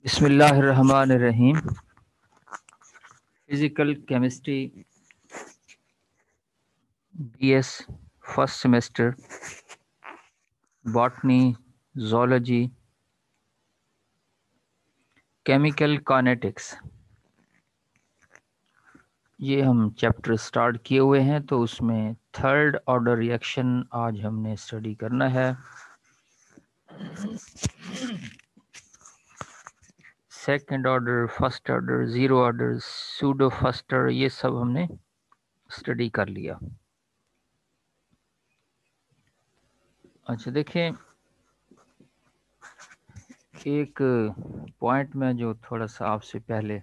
बिस्मिल्लाहिर्रहमानिर्रहीम। Physical chemistry BS first semester, botany, zoology, chemical kinetics, ये हम चैप्टर स्टार्ट किए हुए हैं। तो उसमें थर्ड ऑर्डर रिएक्शन आज हमने स्टडी करना है। Second order, first order, zero order, pseudo first order, ये सब हमने स्टडी कर लिया। अच्छा देखें, एक पॉइंट में जो थोड़ा सा आपसे पहले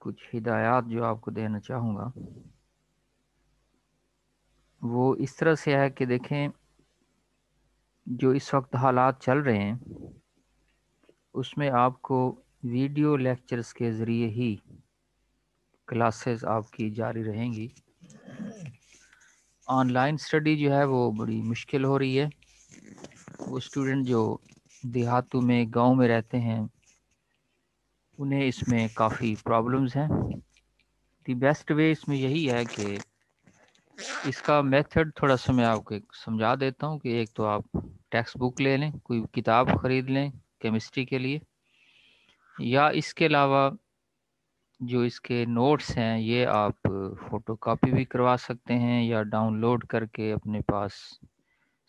कुछ हिदायत जो आपको देना चाहूँगा वो इस तरह से है कि देखें, जो इस वक्त हालात चल रहे हैं उसमें आपको वीडियो लेक्चर्स के ज़रिए ही क्लासेस आपकी जारी रहेंगी। ऑनलाइन स्टडी जो है वो बड़ी मुश्किल हो रही है। वो स्टूडेंट जो देहातों में, गांव में रहते हैं, उन्हें इसमें काफ़ी प्रॉब्लम्स हैं। दी बेस्ट वे इसमें यही है कि इसका मेथड थोड़ा सा मैं आपको समझा देता हूँ कि एक तो आप टेक्स्ट बुक ले लें, कोई किताब ख़रीद लें केमिस्ट्री के लिए, या इसके अलावा जो इसके नोट्स हैं ये आप फ़ोटोकॉपी भी करवा सकते हैं या डाउनलोड करके अपने पास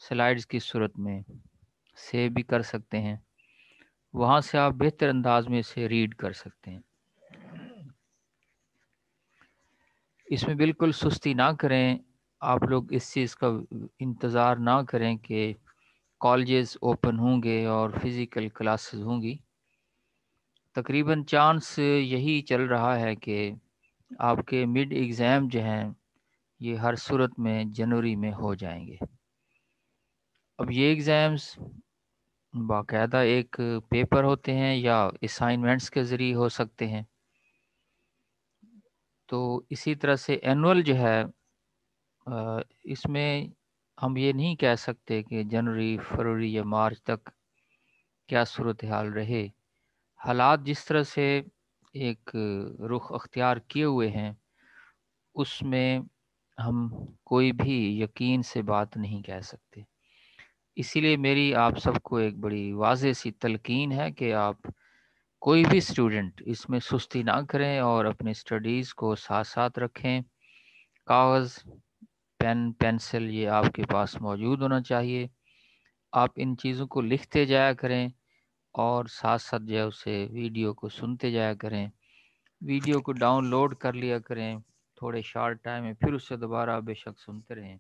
स्लाइड्स की सूरत में सेव भी कर सकते हैं। वहाँ से आप बेहतर अंदाज में इसे रीड कर सकते हैं। इसमें बिल्कुल सुस्ती ना करें। आप लोग इस चीज़ का इंतज़ार ना करें कि कॉलेजेस ओपन होंगे और फिज़िकल क्लासेस होंगी। तकरीबन चांस यही चल रहा है कि आपके मिड एग्ज़ाम जो हैं ये हर सूरत में जनवरी में हो जाएंगे। अब ये एग्ज़ाम्स बाकायदा एक पेपर होते हैं या असाइनमेंट्स के ज़रिए हो सकते हैं। तो इसी तरह से एनुअल जो है इसमें हम ये नहीं कह सकते कि जनवरी, फरवरी या मार्च तक क्या सूरत हाल रहे। हालात जिस तरह से एक रुख अख्तियार किए हुए हैं उसमें हम कोई भी यकीन से बात नहीं कह सकते। इसीलिए मेरी आप सबको एक बड़ी वाज़ेह सी तलकीन है कि आप कोई भी स्टूडेंट इसमें सुस्ती ना करें और अपनी स्टडीज़ को साथ साथ रखें। कागज़, पेन, पेंसिल ये आपके पास मौजूद होना चाहिए। आप इन चीज़ों को लिखते जाया करें और साथ साथ जो है उसे वीडियो को सुनते जाया करें। वीडियो को डाउनलोड कर लिया करें थोड़े शॉर्ट टाइम में, फिर उससे दोबारा बेशक सुनते रहें।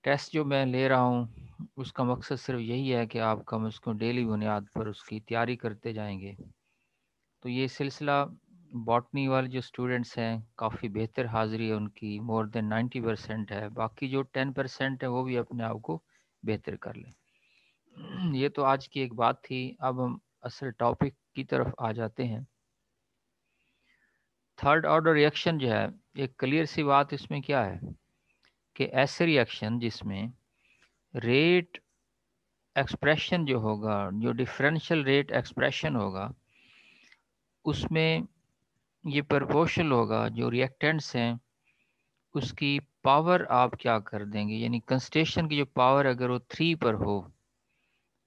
टेस्ट जो मैं ले रहा हूँ उसका मकसद सिर्फ यही है कि आप कम उसको डेली बुनियाद पर उसकी तैयारी करते जाएंगे। तो ये सिलसिला बॉटनी वाले जो स्टूडेंट्स हैं काफ़ी बेहतर हाज़िरी है उनकी, मोर देन 90% है। बाकी जो 10% है वो भी अपने आप को बेहतर कर लें। ये तो आज की एक बात थी। अब हम असल टॉपिक की तरफ आ जाते हैं। थर्ड ऑर्डर रिएक्शन जो है, एक क्लियर सी बात इसमें क्या है कि ऐसे रिएक्शन जिसमें रेट एक्सप्रेशन जो होगा, जो डिफरेंशियल रेट एक्सप्रेशन होगा, उसमें ये प्रोपोर्शनल होगा। जो रिएक्टेंट्स हैं उसकी पावर आप क्या कर देंगे, यानी कंस्टेशन की जो पावर अगर वो 3 पर हो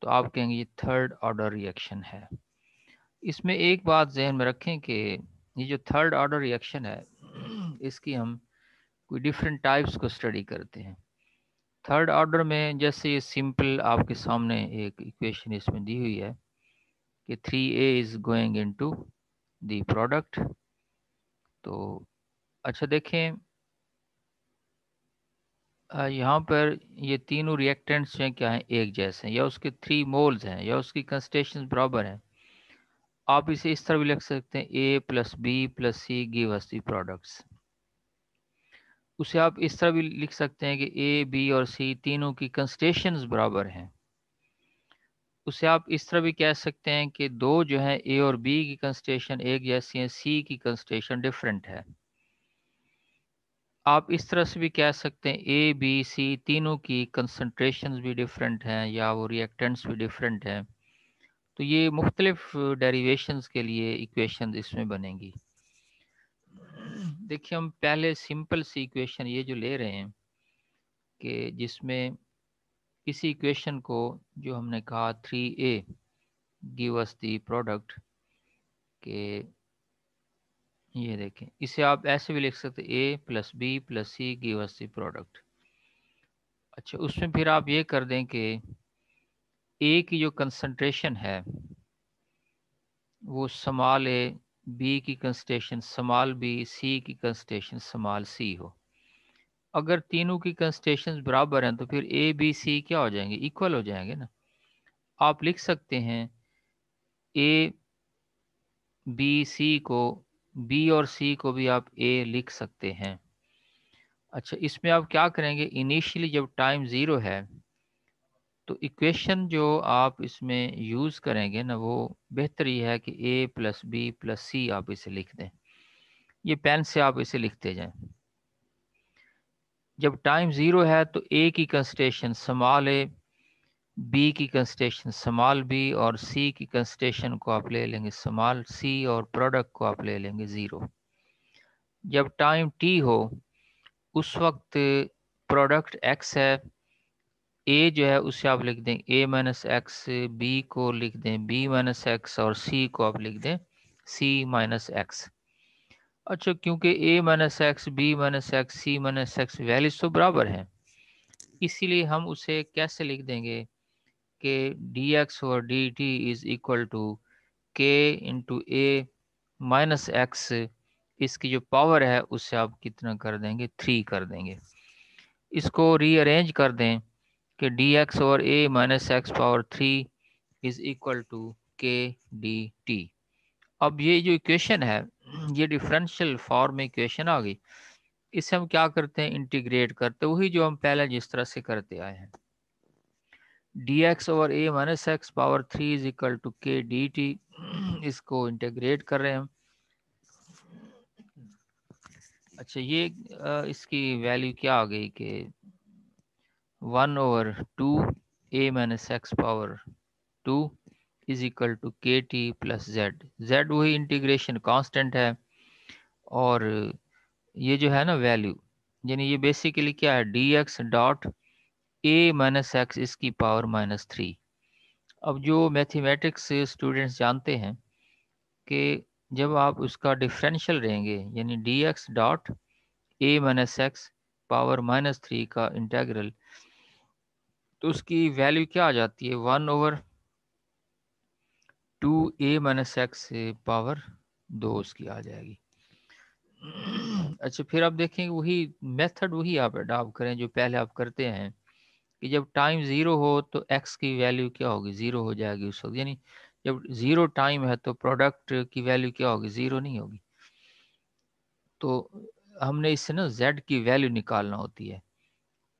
तो आप कहेंगे ये थर्ड ऑर्डर रिएक्शन है। इसमें एक बात जहन में रखें कि ये जो थर्ड ऑर्डर रिएक्शन है इसकी हम कोई डिफरेंट टाइप्स को स्टडी करते हैं। थर्ड ऑर्डर में जैसे ये सिंपल आपके सामने एक इक्वेशन इसमें दी हुई है कि 3A is going into the product. तो अच्छा देखें, यहाँ पर ये तीनों रिएक्टेंट्स हैं क्या हैं, एक जैसे हैं, या उसके 3 मोल्स हैं, या उसकी कंस्टेशन बराबर हैं। आप इसे इस तरह भी लिख सकते हैं A+B+C give us the products. उसे आप इस तरह भी लिख सकते हैं कि A, B और C तीनों की कंस्टेशंस बराबर हैं। उसे आप इस तरह भी कह सकते हैं कि दो जो है A और B की कंस्टेशन एक जैसी है, C की कंस्टेशन डिफरेंट है। आप इस तरह से भी कह सकते हैं A, B, C तीनों की कंसंट्रेशंस भी डिफरेंट हैं या वो रिएक्टेंट्स भी डिफरेंट हैं। तो ये मुख्तलिफ डेरिवेशंस के लिए इक्वेशन इसमें बनेंगी। देखिए हम पहले सिंपल सी इक्वेशन ये जो ले रहे हैं कि जिसमें इसी इक्वेशन को जो हमने कहा 3a give us the product के, ये देखें इसे आप ऐसे भी लिख सकते a plus B plus C give us the product. अच्छा उसमें फिर आप ये कर दें कि a की जो कंसंट्रेशन है वो स्मॉल a, बी की कंसंट्रेशन स्मॉल बी, सी की कंसंट्रेशन स्मॉल सी हो। अगर तीनों की कंसंट्रेशन बराबर हैं तो फिर ए बी सी क्या हो जाएंगे, इक्वल हो जाएंगे ना। आप लिख सकते हैं ए बी सी को, बी और सी को भी आप ए लिख सकते हैं। अच्छा इसमें आप क्या करेंगे, इनिशियली जब टाइम ज़ीरो है तो इक्वेशन जो आप इसमें यूज़ करेंगे ना वो बेहतर ये है कि ए प्लस बी प्लस सी आप इसे लिख दें। ये पेन से आप इसे लिखते जाएं। जब टाइम ज़ीरो है तो ए की कंसंट्रेशन स्मॉल ए, बी की कंसंट्रेशन स्मॉल बी और सी की कंसंट्रेशन को आप ले लेंगे स्मॉल सी और प्रोडक्ट को आप ले लेंगे ज़ीरो। जब टाइम टी हो उस वक्त प्रोडक्ट एक्स है, ए जो है उसे आप लिख दें ए माइनस एक्स, बी को लिख दें बी माइनस एक्स और सी को आप लिख दें सी माइनस एक्स। अच्छा क्योंकि A minus X, B minus X, C minus X values तो बराबर हैं, इसीलिए हम उसे कैसे लिख देंगे कि डी एक्स और D T is equal to K into A minus X, इसकी जो पावर है उससे आप कितना कर देंगे, 3 कर देंगे। इसको रीअरेंज कर दें कि D X over A minus X power 3 is equal to K D T. अब ये जो इक्वेशन है ये डिफरेंशियल फॉर्म में इक्वेशन आ गई। इसे हम क्या करते हैं, इंटीग्रेट करते हैं, वही जो हम पहले जिस तरह से करते आए हैं। D X over A minus X power 3 is equal to K D T, इसको इंटीग्रेट कर रहे हैं हम। अच्छा ये इसकी वैल्यू क्या आ गई कि 1/2 A minus X power 2 is equal to K T plus Z. Z वही इंटीग्रेशन कांस्टेंट है और ये जो है ना वैल्यू, यानी ये बेसिकली क्या है, D x dot A minus X इसकी पावर -3। अब जो मैथमेटिक्स स्टूडेंट्स जानते हैं कि जब आप उसका डिफरेंशियल रहेंगे यानी D x dot A minus X power -3 का इंटेग्रल, तो उसकी वैल्यू क्या आ जाती है, 1/2 ए माइनस एक्स पावर 2 उसकी आ जाएगी। अच्छा फिर आप देखेंगे वही मेथड वही आप अडॉप्ट करें जो पहले आप करते हैं कि जब टाइम ज़ीरो हो तो एक्स की वैल्यू क्या होगी, ज़ीरो हो जाएगी उस वक्त। यानी जब ज़ीरो टाइम है तो प्रोडक्ट की वैल्यू क्या होगी, ज़ीरो नहीं होगी। तो हमने इससे ना जेड की वैल्यू निकालना होती है,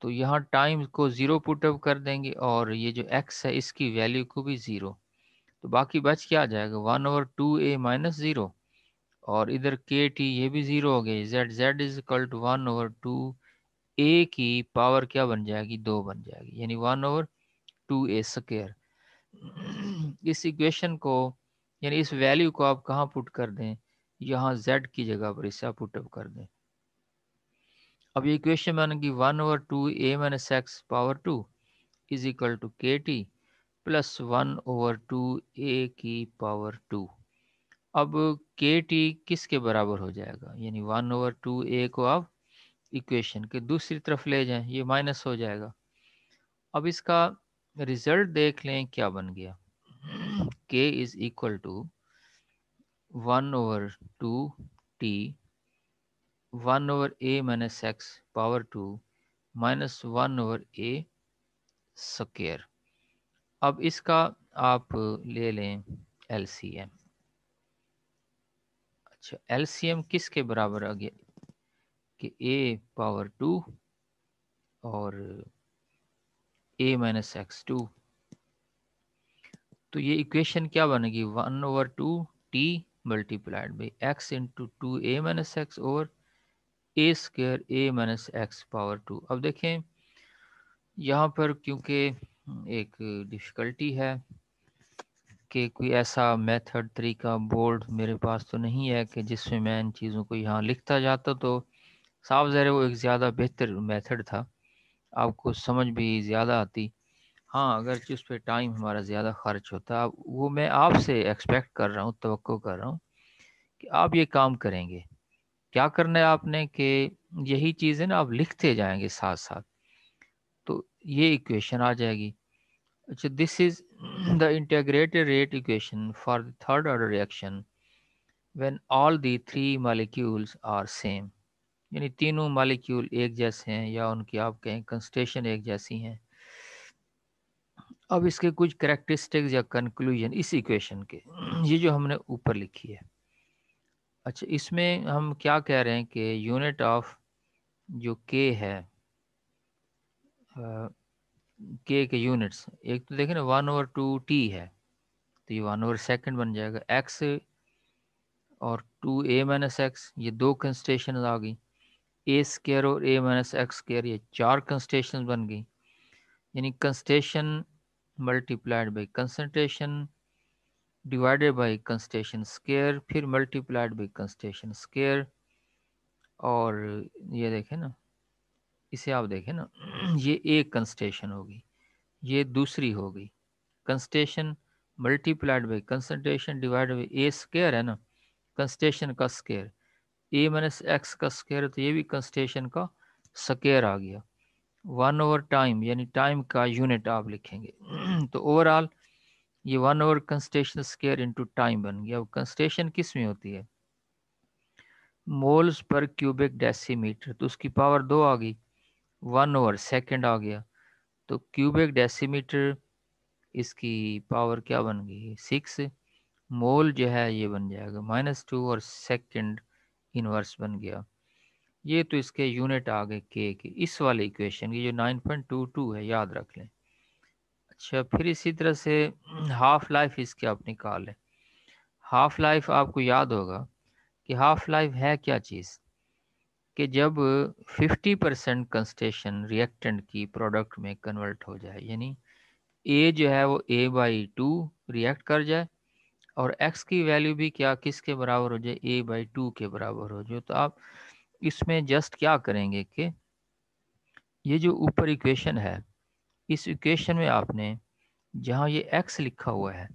तो यहाँ टाइम को ज़ीरो पुटअप कर देंगे और ये जो एक्स है इसकी वैल्यू को भी ज़ीरो, तो बाकी बच क्या आ जाएगा, 1/2 ए माइनस ज़ीरो और इधर के टी ये भी ज़ीरो हो गई, Z Z is equal to 1/2 A की पावर क्या बन जाएगी, 2 बन जाएगी, यानी 1/2 ए स्क्वायर। इस इक्वेशन को यानी इस वैल्यू को आप कहाँ पुट कर दें, यहाँ z की जगह पर इसे आप पुटअप कर दें। अब ये इक्वेशन बनेगी 1/2 A minus X power 2 is equal to K T plus 1/2 A की पावर 2। अब के टी किसके बराबर हो जाएगा, यानी 1/2 ए को आप इक्वेशन के दूसरी तरफ ले जाएं, ये माइनस हो जाएगा। अब इसका रिजल्ट देख लें क्या बन गया, k is equal to 1/2 t 1/a minus X power 2 minus 1/a square. अब इसका आप ले लें LCM। अच्छा LCM किसके बराबर आ गया कि a पावर 2 और a माइनस एक्स 2, तो ये इक्वेशन क्या बनेगी, 1/2 t multiplied by x into 2a minus x over A square a minus X power 2। अब देखें यहाँ पर क्योंकि एक डिफ़िकल्टी है कि कोई ऐसा मेथड तरीका बोर्ड मेरे पास तो नहीं है कि जिसमें मैं इन चीज़ों को यहाँ लिखता जाता, तो साफ ज़ाहिर है वो एक ज़्यादा बेहतर मेथड था, आपको समझ भी ज़्यादा आती। हाँ, अगरचे उस पर टाइम हमारा ज़्यादा खर्च होता, अब वो मैं आपसे एक्सपेक्ट कर रहा हूँ, तवक्को कर रहा हूँ कि आप ये काम करेंगे। क्या करना है आपने कि यही चीज़ें ना आप लिखते जाएंगे साथ साथ, तो ये इक्वेशन आ जाएगी। अच्छा, this is the integrated rate equation for the third order reaction when all the three molecules are same, यानी तीनों मॉलिक्यूल एक जैसे हैं या उनकी आप कहें कंस्टेशन एक जैसी हैं। अब इसके कुछ करेक्टरिस्टिक्स या कंक्लूजन इस इक्वेशन के, ये जो हमने ऊपर लिखी है। अच्छा, इसमें हम क्या कह रहे हैं कि यूनिट ऑफ जो के है, के यूनिट्स, एक तो देखें ना 1/2t है, तो ये 1/2 बन जाएगा। एक्स और 2a-x, ये दो कंस्टेशन आ गई। ए स्केयर और a-x स्केयर, ये चार कंस्टेशन बन गई। यानी concentration multiplied by concentration divided by concentration square, फिर मल्टीप्लाइड बाई कंस्टेशन स्केयर। और ये देखें ना, इसे आप देखें ना, ये एक कंस्टेशन होगी, ये दूसरी होगी। Concentration multiplied by concentration divided by A square है ना, कंस्टेशन का स्केयर, a-x का स्केयर, तो ये भी कंस्टेशन का स्केयर आ गया। 1/टाइम, यानी टाइम का यूनिट आप लिखेंगे। तो ओवरऑल ये 1/कंस्टेशन स्केयर इंटू टाइम बन गया। अब कंस्टेशन किस में होती है, मोल्स पर क्यूबिक डेसीमीटर, तो उसकी पावर 2 आ गई, 1/सेकंड आ गया। तो क्यूबिक डेसीमीटर, इसकी पावर क्या बन गई, 6। मोल जो है ये बन जाएगा -2 और सेकंड इनवर्स बन गया। ये तो इसके यूनिट आ गए के की, इस वाले इक्वेशन की जो 9.22 है, याद रख लें। अच्छा, फिर इसी तरह से हाफ लाइफ इसकी आप निकाल लें। हाफ लाइफ आपको याद होगा कि हाफ लाइफ है क्या चीज़, कि जब 50% कंस्टेशन रिएक्टेंट की प्रोडक्ट में कन्वर्ट हो जाए, यानी ए जो है वो a/2 रिएक्ट कर जाए, और x की वैल्यू भी क्या किसके बराबर हो जाए, a/2 के बराबर हो जाए। तो आप इसमें जस्ट क्या करेंगे कि ये जो ऊपर इक्वेशन है, इस इक्वेशन में आपने जहाँ ये x लिखा हुआ है,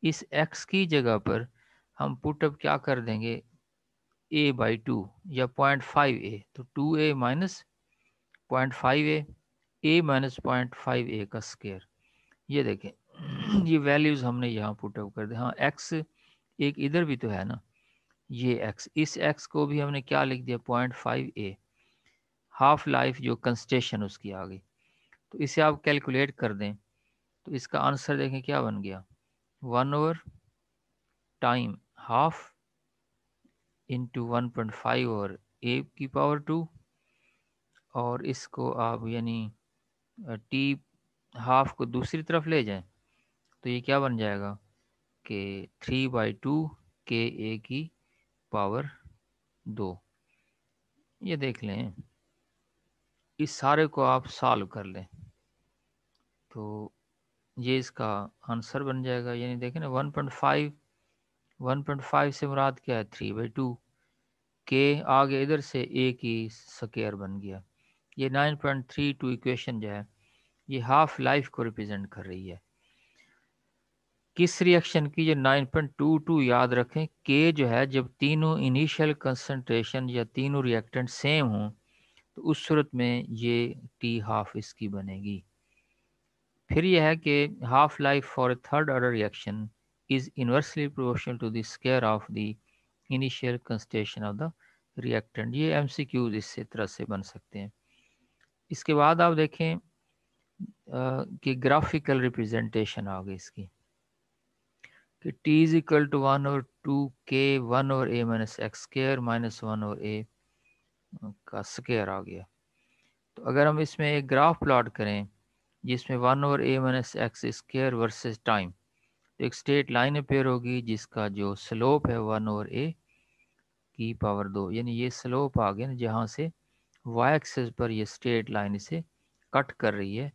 इस x की जगह पर हम पुटअप क्या कर देंगे, a/2 या 0.5a, तो 2a minus 0.5a, a minus 0.5a का स्केयर। ये देखें, ये वैल्यूज़ हमने यहाँ पुटअप कर दी। हाँ, x एक इधर भी तो है ना, ये x, इस x को भी हमने क्या लिख दिया, 0.5a। हाफ लाइफ जो कंस्टेशन उसकी आ गई, तो इसे आप कैलकुलेट कर दें, तो इसका आंसर देखें क्या बन गया, 1/टाइम हाफ इंटू 1.5 और a⁻²। और इसको आप यानी टी हाफ को दूसरी तरफ ले जाएं, तो ये क्या बन जाएगा कि 3/2 के a⁻²। ये देख लें, इस सारे को आप सॉल्व कर लें, तो ये इसका आंसर बन जाएगा। यानी देखें ना, 1.5 से मुराद क्या है, 3/2 के आगे इधर से ए की स्क्वायर बन गया। ये 9.32 इक्वेशन जो है, ये हाफ लाइफ को रिप्रेजेंट कर रही है। किस रिएक्शन की, ये 9.22 याद रखें, के जो है जब तीनों इनिशियल कंसंट्रेशन या तीनों रिएक्टेंट सेम हों, तो उस सूरत में ये टी हाफ इसकी बनेगी। फिर यह है कि half life for a third order reaction is inversely proportional to the square of the initial concentration of the reactant. ये एमसीक्यूज इस तरह से बन सकते हैं। इसके बाद आप देखें कि ग्राफिकल रिप्रेजेंटेशन आ गई इसकी, कि t इज इक्वल टू 1/2 के 1/a-x² माइनस 1/a का स्क्वायर आ गया। तो अगर हम इसमें एक ग्राफ प्लॉट करें जिसमें 1/a-x² वर्सेस टाइम, तो एक स्ट्रेट लाइन अपेयर होगी जिसका जो स्लोप है 1/a⁻², यानी ये स्लोप आ गया ना, जहाँ से वाई एक्सिस पर ये स्ट्रेट लाइन इसे कट कर रही है,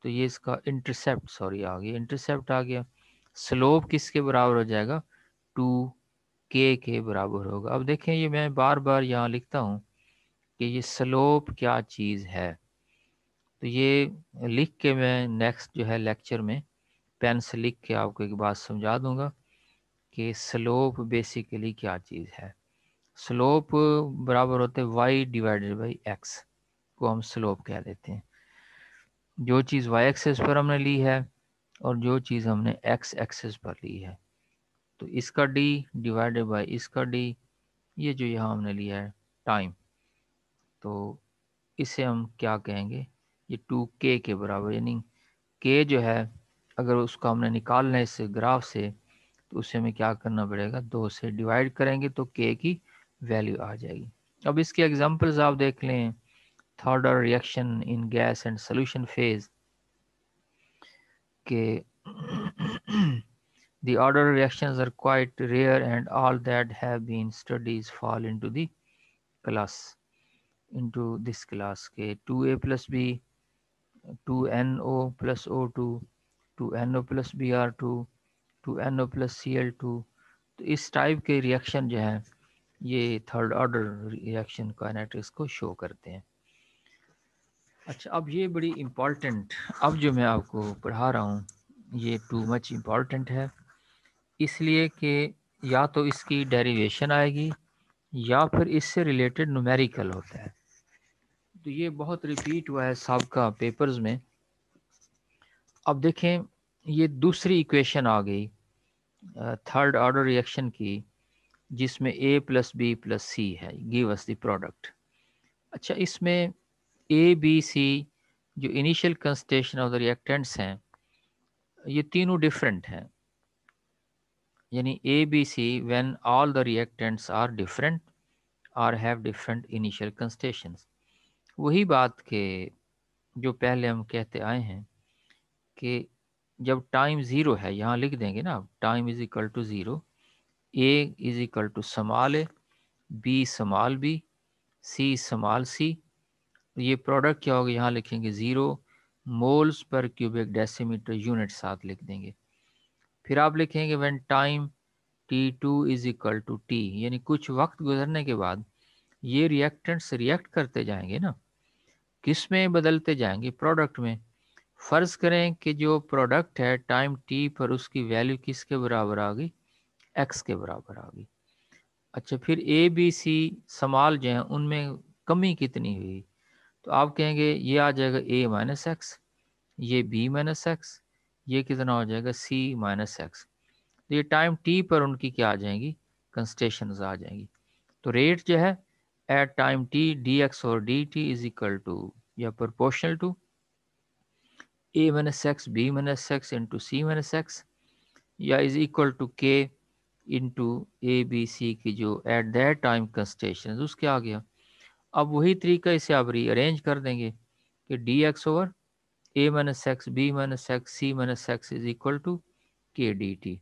तो ये इसका इंटरसेप्ट आ गया, इंटरसेप्ट आ गया। स्लोप किसके बराबर हो जाएगा, 2k के बराबर होगा। अब देखें ये मैं बार बार यहाँ लिखता हूँ कि ये स्लोप क्या चीज़ है, तो ये लिख के मैं नेक्स्ट जो है लेक्चर में पेन से लिख के आपको एक बात समझा दूंगा कि स्लोप बेसिकली क्या चीज़ है। स्लोप बराबर होते हैं y डिवाइडेड बाई x, को हम स्लोप कह देते हैं। जो चीज़ y एक्सेस पर हमने ली है और जो चीज़ हमने x एक्सेस पर ली है, तो इसका d डिवाइडेड बाई इसका d, ये जो यहाँ हमने लिया है टाइम, तो इसे हम क्या कहेंगे, ये 2k के बराबर, यानी k जो है अगर उसका हमने निकालना है इस ग्राफ से, तो उसे हमें क्या करना पड़ेगा, 2 से डिवाइड करेंगे तो k की वैल्यू आ जाएगी। अब इसके एग्जांपल्स आप देख लें, third order reaction in gas and solution phase के the order reactions are quite rare and all that have been studies fall into the class, into this class के 2a plus b, 2NO plus O2, 2NO plus Br2, 2NO plus Cl2, तो इस type के reaction जो है ये third order reaction kinetics को show करते हैं। अच्छा, अब ये बड़ी इम्पॉर्टेंट, अब जो मैं आपको पढ़ा रहा हूँ ये टू मच इम्पॉर्टेंट है, इसलिए कि या तो इसकी डेरिवेशन आएगी या फिर इससे रिलेटेड न्यूमेरिकल होता है। तो ये बहुत रिपीट हुआ है सबका पेपर्स में। अब देखें ये दूसरी इक्वेशन आ गई थर्ड ऑर्डर रिएक्शन की, जिसमें a प्लस बी प्लस सी है, गिव अस द प्रोडक्ट। अच्छा, इसमें ए बी सी जो initial concentration of the reactants हैं ये तीनों डिफरेंट हैं, यानी A B C when all the reactants are different और हैव डिफरेंट इनिशियल कंस्टेशंस। वही बात के जो पहले हम कहते आए हैं कि जब टाइम ज़ीरो है, यहाँ लिख देंगे ना, time is equal to zero, A is equal to small A, B small B, C small C, ये प्रोडक्ट क्या होगा, यहाँ लिखेंगे 0 moles per cubic decimetre unit साथ लिख देंगे। फिर आप लिखेंगे when time T2 is equal to T, यानी कुछ वक्त गुजरने के बाद ये रिएक्टेंट्स रिएक्ट करते जाएंगे ना, किस में बदलते जाएंगे, प्रोडक्ट में। फ़र्ज़ करें कि जो प्रोडक्ट है टाइम टी पर उसकी वैल्यू किसके बराबर आ गई, एक्स के बराबर आ गई। अच्छा, फिर ए बी सी स्मॉल जो हैं उनमें कमी कितनी हुई, तो आप कहेंगे ये आ जाएगा ए माइनस एक्स, ये बी माइनस एक्स, ये कितना हो जाएगा सी माइनस एक्स। तो ये टाइम टी पर उनकी क्या आ जाएंगी, कंस्टेशंस आ जाएंगी। तो रेट जो है at time T D X और D T is equal to या proportional to A minus X B minus X into C minus X, या is equal to K into A B C की जो at that time कंस्टेशन उसके आ गया। अब वही तरीका इसे आप रीअरेंज कर देंगे कि D X over A minus X B minus X C minus X is equal to K D T.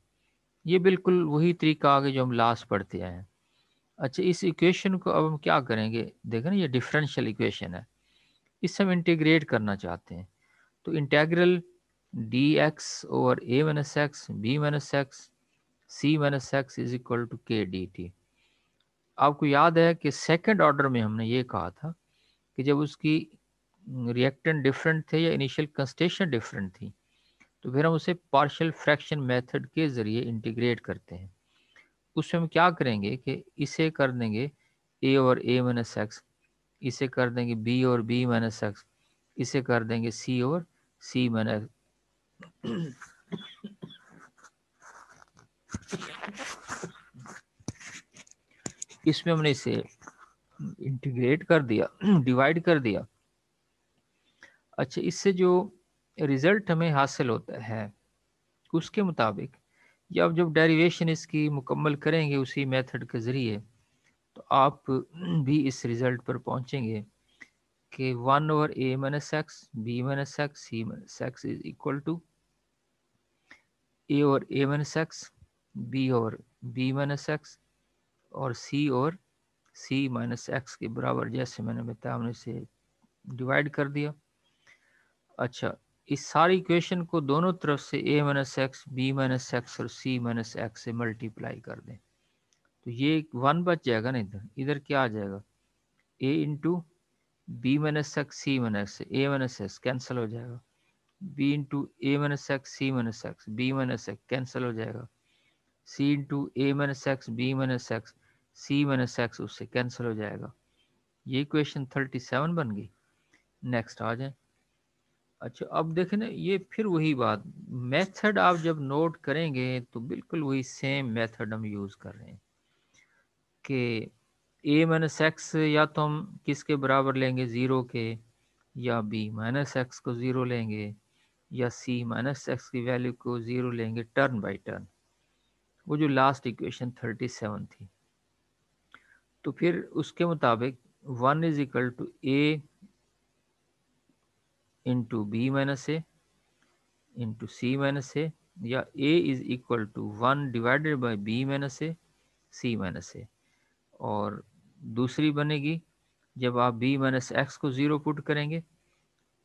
ये बिल्कुल वही तरीका आ गया जो हम लास्ट पढ़ते आए हैं। अच्छा, इस इक्वेशन को अब हम क्या करेंगे, देखें ना ये डिफरेंशियल इक्वेशन है, इससे हम इंटीग्रेट करना चाहते हैं। तो integral D X over A minus X B minus X C minus X is equal to K D T. आपको याद है कि सेकंड ऑर्डर में हमने ये कहा था कि जब उसकी रिएक्टेंट डिफरेंट थे या इनिशियल कंस्टेशन डिफरेंट थी, तो फिर हम उसे पार्शियल फ्रैक्शन मेथड के ज़रिए इंटीग्रेट करते हैं। उसमें हम क्या करेंगे कि इसे कर देंगे ए और ए माइनस एक्स, इसे कर देंगे बी और बी माइनस एक्स, इसे कर देंगे सी और सी माइनस। इसमें हमने इसे इंटीग्रेट कर दिया, डिवाइड कर दिया। अच्छा, इससे जो रिज़ल्ट हमें हासिल होता है उसके मुताबिक, या जब डेरिवेशन इसकी मुकम्मल करेंगे उसी मेथड के ज़रिए, तो आप भी इस रिज़ल्ट पर पहुंचेंगे कि 1 over A minus X B minus X C minus X is equal to A और ए माइनस एक्स बी और बी माइनस एक्स और सी और सी माइनस एक्स के बराबर। जैसे मैंने बताया हमने इसे डिवाइड कर दिया। अच्छा, इस सारी इक्वेशन को दोनों तरफ से a minus X, B minus X और c माइनस एक्स से मल्टीप्लाई कर दें, तो ये 1 बच जाएगा ना। इधर इधर क्या आ जाएगा, a into B minus X C minus A minus X cancel हो जाएगा, b into A minus X C minus X B minus X cancel हो जाएगा, c into A minus X B minus X C minus X उससे cancel हो जाएगा। ये equation 37 बन गई। नेक्स्ट आ जाए। अच्छा अब देखें ना, ये फिर वही बात, मेथड आप जब नोट करेंगे तो बिल्कुल वही सेम मेथड हम यूज़ कर रहे हैं कि a माइनस एक्स या तो हम किसके बराबर लेंगे, ज़ीरो के, या b माइनस एक्स को ज़ीरो लेंगे, या c माइनस एक्स की वैल्यू को ज़ीरो लेंगे, टर्न बाय टर्न। वो जो लास्ट इक्वेशन 37 थी, तो फिर उसके मुताबिक 1 is equal to a into B minus A into C minus A, या a is equal to 1 divided by B minus A C minus A. और दूसरी बनेगी जब आप b माइनस एक्स को ज़ीरो पुट करेंगे,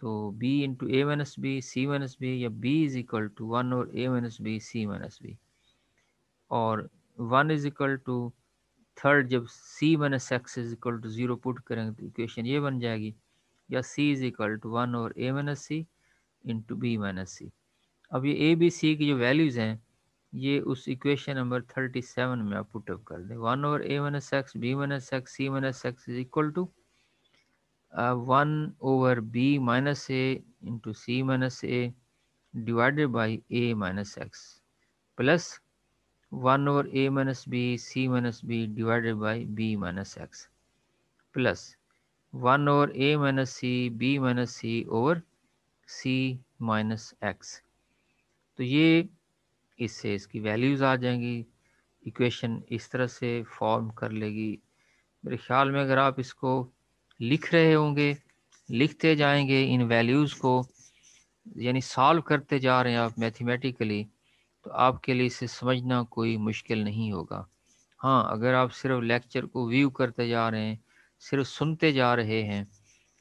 तो b into A minus B C minus B, या b इज इक्वल टू 1 और a minus B C minus B. और 1 इज इक्वल टू थर्ड जब c minus X is equal to zero put करेंगे तो equation ये बन जाएगी, या c इज इक्वल टू 1 और a minus C into B minus C. अब ये ए बी सी की जो वैल्यूज़ हैं ये उस इक्वेशन नंबर 37 में आप पुटअप कर दें। 1 over a minus X B minus X C minus X is equal to 1 over b minus A into C minus A divided by a minus X, plus 1 over a minus B C minus B divided by b minus X, plus 1 over a minus C B minus C over c minus X. तो ये इससे इसकी values आ जाएंगी, equation इस तरह से form कर लेगी। मेरे ख्याल में अगर आप इसको लिख रहे होंगे, लिखते जाएंगे इन वैल्यूज़ को, यानी सॉल्व करते जा रहे हैं आप मैथमेटिकली, तो आपके लिए इसे समझना कोई मुश्किल नहीं होगा। हाँ, अगर आप सिर्फ लेक्चर को व्यू करते जा रहे हैं, सिर्फ सुनते जा रहे हैं,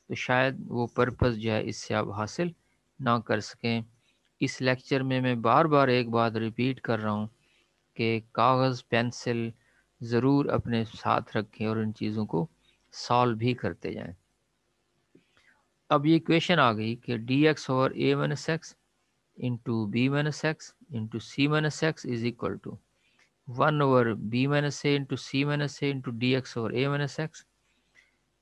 तो शायद वो पर्पस जो है इससे आप हासिल ना कर सकें। इस लेक्चर में मैं बार बार एक बात रिपीट कर रहा हूँ कि कागज़ पेंसिल ज़रूर अपने साथ रखें और इन चीज़ों को सॉल्व भी करते जाएं। अब ये इक्वेशन आ गई कि D X over A minus X into B minus X into C minus X is equal to 1 over B minus A into C minus A into D X over A minus X,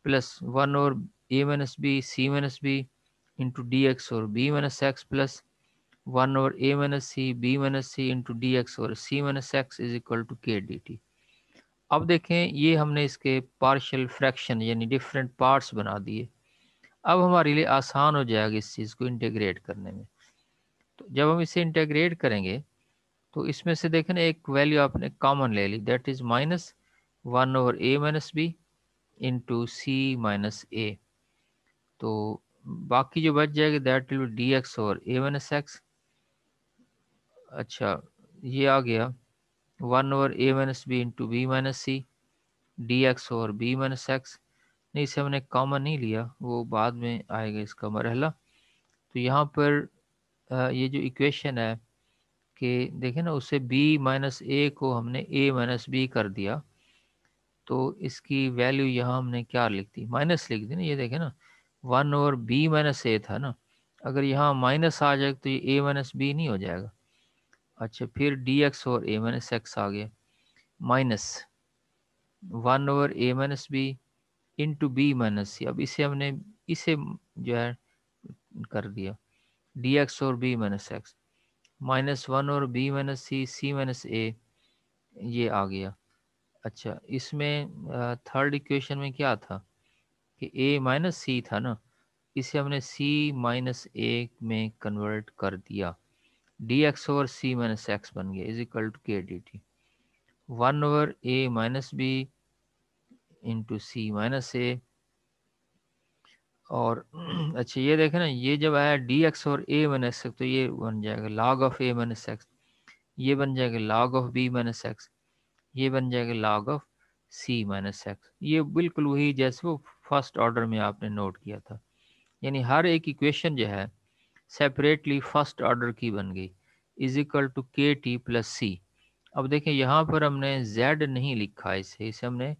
plus 1 over A minus B C minus B into D X over B minus X, plus 1 over A minus C B minus C into D X over C minus X is equal to K D T. अब देखें, ये हमने इसके partial fraction यानी different parts बना दिए। अब हमारे लिए आसान हो जाएगा इस चीज़ को इंटीग्रेट करने में। तो जब हम इसे इंटीग्रेट करेंगे तो इसमें से देखें ना, एक वैल्यू आपने कॉमन ले ली, that is minus 1 over A minus B into C minus A. तो बाकी जो बच जाएगी that will be D X over A minus X. अच्छा, ये आ गया 1 over A minus B into B minus C D X over B minus X. नहीं, इसे हमने कॉमन नहीं लिया, वो बाद में आएगा इसका मरहला। तो यहाँ पर ये जो इक्वेशन है कि देखें ना, उससे b माइनस ए को हमने a माइनस बी कर दिया, तो इसकी वैल्यू यहाँ हमने क्या लिख दी, माइनस लिख दी ना। ये देखें ना, 1 ओवर b माइनस ए था ना, अगर यहाँ माइनस आ जाए तो ये a माइनस बी नहीं हो जाएगा। अच्छा, फिर D X over A minus X आ गया, minus 1 over A minus B into B minus C. अब इसे हमने इसे जो है कर दिया, डी एक्स और बी माइनस एक्स, माइनस 1 और B minus C C minus A, ये आ गया। अच्छा, इसमें थर्ड इक्वेशन में क्या था कि a माइनस सी था ना, इसे हमने c माइनस ए में कन्वर्ट कर दिया, D X over C minus X बन गया is equal to K D T. 1 over a minus B into C minus A. और अच्छा, ये देखें ना, ये जब आया डी एक्स और ए माइनस एक्स, तो ये बन जाएगा log of A minus X, ये बन जाएगा log of B minus X, ये बन जाएगा log of C minus X. ये बिल्कुल वही जैसे वो फर्स्ट ऑर्डर में आपने नोट किया था। यानी हर एक इक्वेशन जो है सेपरेटली फर्स्ट ऑर्डर की बन गई, is equal to K T plus सी। अब देखें यहाँ पर हमने z नहीं लिखा है, इसे हमने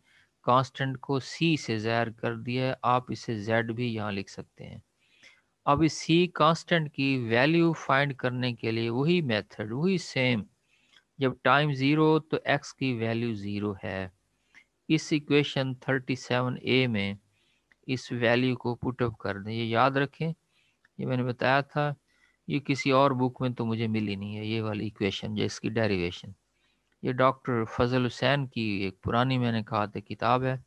कांस्टेंट को c से ज़ाहिर कर दिया है। आप इसे z भी यहाँ लिख सकते हैं। अब इस c कांस्टेंट की वैल्यू फाइंड करने के लिए वही मेथड, वही सेम, जब टाइम 0 तो x की वैल्यू 0 है। इस इक्वेशन 37a में इस वैल्यू को पुटअप कर दें। ये याद रखें, ये मैंने बताया था, ये किसी और बुक में तो मुझे मिली नहीं है ये वाली इक्वेशन जिसकी डेरिवेशन। ये डॉक्टर फजल हुसैन की एक पुरानी, मैंने कहा था, किताब है,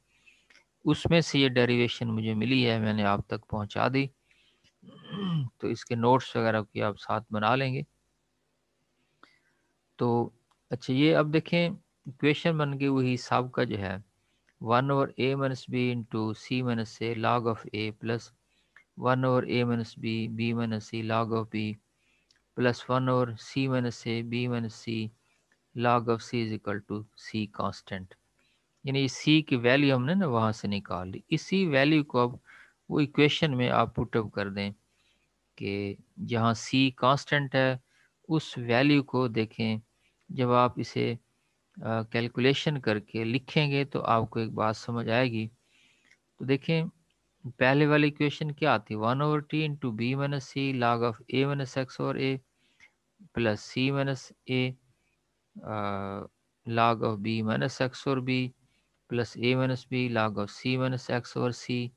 उसमें से ये डेरिवेशन मुझे मिली है, मैंने आप तक पहुंचा दी। तो इसके नोट्स वगैरह की आप साथ बना लेंगे। तो अच्छा, ये अब देखें इक्वेशन बन गई वही हिसाब का जो है 1/a-b into C minus A log of a plus 1/a-b b minus c log of b plus 1/c minus a b minus c log of c is equal to c constant. यानी c की value हमने ना वहाँ से निकाल ली। इसी value को अब वो इक्वेशन में आप पुटअप कर दें कि जहाँ c कांस्टेंट है, उस वैल्यू को देखें। जब आप इसे कैलकुलेशन करके लिखेंगे तो आपको एक बात समझ आएगी। तो देखें पहले वाली इक्वेशन क्या आती है, 1/t into B minus C log of a minus X और a plus C minus a log of b minus X और b plus a minus b log of c minus X और c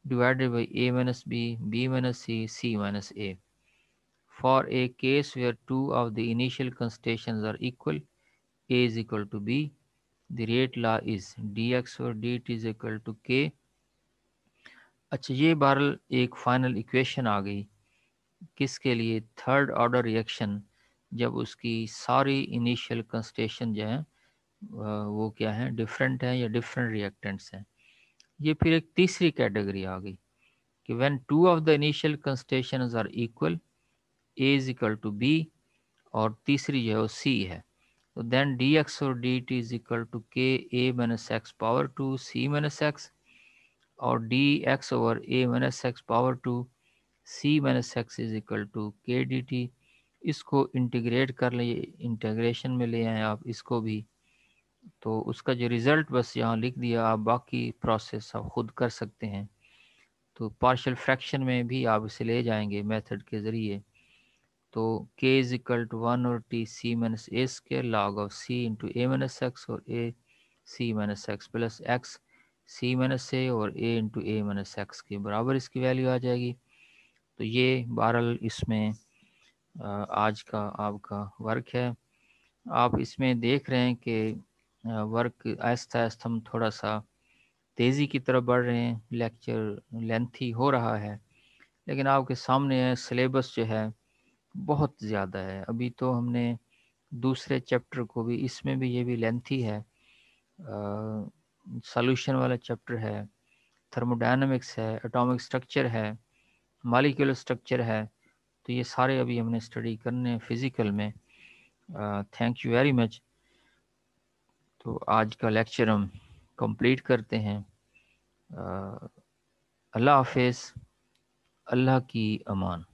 divided by a minus b minus c minus a. For a case where two of the initial constituents are equal, a is equal to b, the rate law is dx और dt is equal to k। अच्छा, ये बहरहाल एक final equation आ गई किसके लिए, third order reaction, जब उसकी सारी इनिशियल कंस्टेशन जो है वो क्या है, डिफरेंट है या डिफरेंट रिएक्टेंट्स हैं। ये फिर एक तीसरी कैटेगरी आ गई कि when two of the initial concentrations are equal, a is equal to b, और तीसरी जो है वो c है। तो देन dx और dt is equal to k a minus X power two c minus X, और dx over a minus X power two c minus X is equal to k dt। इसको integrate कर लिए, integration में ले आए आप इसको भी, तो उसका जो रिज़ल्ट बस यहाँ लिख दिया। आप बाकी प्रोसेस आप खुद कर सकते हैं। तो पार्शियल फ्रैक्शन में भी आप इसे ले जाएंगे मेथड के ज़रिए। तो k is equal to 1/t c minus A स्क्र log of c into A minus X और a c minus X plus x c minus a और a into A minus X के बराबर इसकी वैल्यू आ जाएगी। तो ये बहरहाल इसमें आज का आपका वर्क है। आप इसमें देख रहे हैं कि वर्क आहिस्ता आहिस्ता हम थोड़ा सा तेज़ी की तरफ बढ़ रहे हैं, लेक्चर लेंथी हो रहा है, लेकिन आपके सामने है सिलेबस जो है बहुत ज़्यादा है। अभी तो हमने दूसरे चैप्टर को भी, इसमें भी ये भी लेंथी है, सॉल्यूशन वाला चैप्टर है, थर्मोडायनामिक्स है, एटॉमिक स्ट्रक्चर है, मॉलिक्यूलर स्ट्रक्चर है। तो ये सारे अभी हमने स्टडी करने हैं फिज़िकल में। Thank you very much. तो आज का लेक्चर हम कंप्लीट करते हैं। अल्लाह हाफिज़, अल्लाह की अमान।